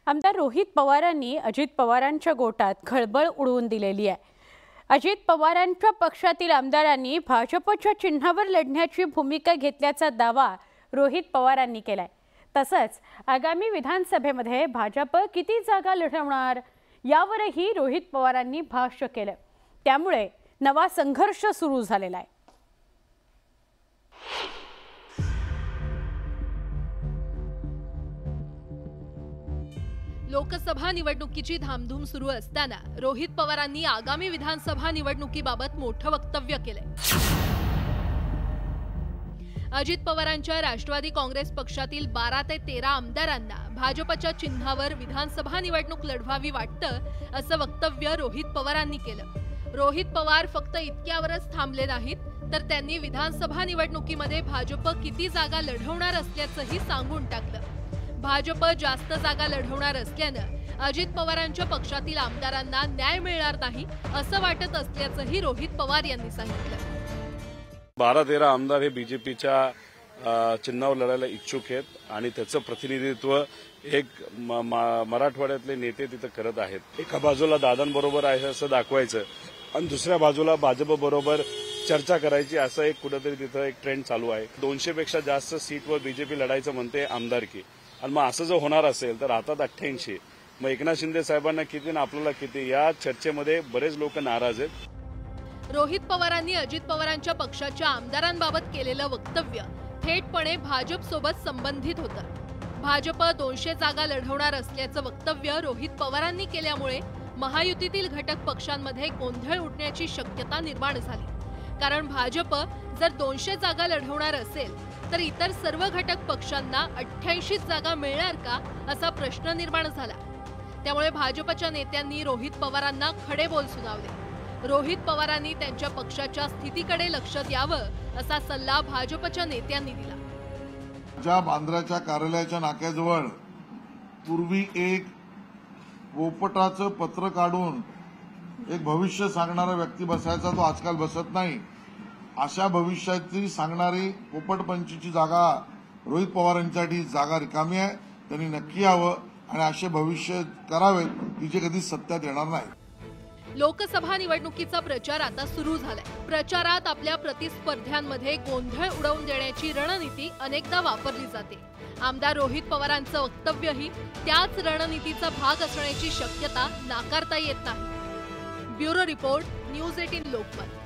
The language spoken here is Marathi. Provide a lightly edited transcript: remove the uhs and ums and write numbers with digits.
आमदार रोहित पवारांनी अजित पवारांच्या गोटात खळबळ उडवून दिलेली आहे। अजित पवारांच्या पक्षातील आमदारांनी भाजपच्या चिन्हावर लढण्याची भूमिका घेतल्याचा दावा रोहित पवारांनी केलाय। तसंच आगामी विधानसभेमध्ये भाजप किती जागा लढवणार यावरही रोहित पवारांनी भाष्य केलं। त्यामुळे नवा संघर्ष सुरू झालेला आहे। लोकसभा निवडणुकीची धामधूम सुरू असताना रोहित पवारांनी आगामी विधानसभा निवडणुकीबाबत मोठं वक्तव्य केलंय। अजित पवारांच्या राष्ट्रवादी काँग्रेस पक्षातील 12 ते 13 आमदारांना भाजपच्या चिन्हावर विधानसभा निवडणूक लढवावी वाटतं असं वक्तव्य रोहित पवारांनी केलं। रोहित पवार फक्त इतक्यावरच थांबले नाहीत, तर त्यांनी विधानसभा निवडणुकीमध्ये भाजप किती जागा लढवणार असल्याचंही सांगून टाकलं। भाजप जास्त जागा लढवणार असल्यानं अजित पवारांच्या पक्षातील आमदारांना न्याय मिळणार नाही असं वाटत असल्याचंही रोहित पवार यांनी सांगितलं। 12-13 आमदार हे बीजेपीच्या चिन्हावर लढायला इच्छुक आहेत आणि त्याचं प्रतिनिधित्व एक मराठवाड्यातले नेते तिथं करत आहेत। एका बाजूला दादांबरोबर आहे असं दाखवायचं आणि दुसऱ्या बाजूला भाजपबरोबर चर्चा करायची, असं एक कुठेतरी तिथं एक ट्रेंड चालू आहे। 200 पेक्षा जास्त सीटवर बीजेपी लढायचं म्हणते आमदारकी, आणि मग असं जर होणार असेल तर हातात 88, मग एकनाथ शिंदे साहेबांना किती आणि आपल्याला किती, या चर्चेमध्ये बरेच लोक नाराज आहेत। रोहित पवारांनी अजित पवारांच्या पक्षाच्या आमदारांबाबत केलेलं वक्तव्य थेटपणे भाजप सोबत संबंधित होतं। भाजप 200 जागा लढवणार असल्याचं वक्तव्य रोहित पवारांनी केल्यामुळे महायुतीतील घटक पक्षांमध्ये गोंधळ उडण्याची शक्यता निर्माण झाली। कारण भाजप जर 200 जागा लढवणार असेल तर इतर सर्व घटक पक्षांना 88 जागा मिळणार का असा प्रश्न निर्माण झाला। त्यामुळे भाजपच्या नेत्यांनी रोहित पवारांना खडे बोल सुनावले। रोहित पवारांनी त्यांच्या पक्षाच्या स्थितीकडे लक्ष द्यावं असा सल्ला भाजपच्या नेत्यांनी दिला। ज्या बांद्राच्या कार्यालयाच्या नाक्याजवळ पूर्वी एक पोपटाचं पत्र काढून एक भविष्य सांगणारा व्यक्ती बसायचा, तो आजकाल बसत नाही। अशा भविष्याची सांगणारी पोपटपंचीची जागा रोहित पवारांसाठी जागा रिकामी आहे। त्यांनी नक्की यावं आणि असे भविष्य करावे की जे कधी सत्यात येणार नाही। लोकसभा निवडणुकीचा प्रचार आता सुरू झालाय। प्रचारात आपल्या प्रतिस्पर्ध्यांमध्ये गोंधळ उडवून देण्याची रणनीती अनेकदा वापरली जाते। आमदार रोहित पवारांचं वक्तव्यही त्याच रणनीतीचा भाग असण्याची शक्यता नाकारता येत नाही। Bureau report, news 18 Lokmat.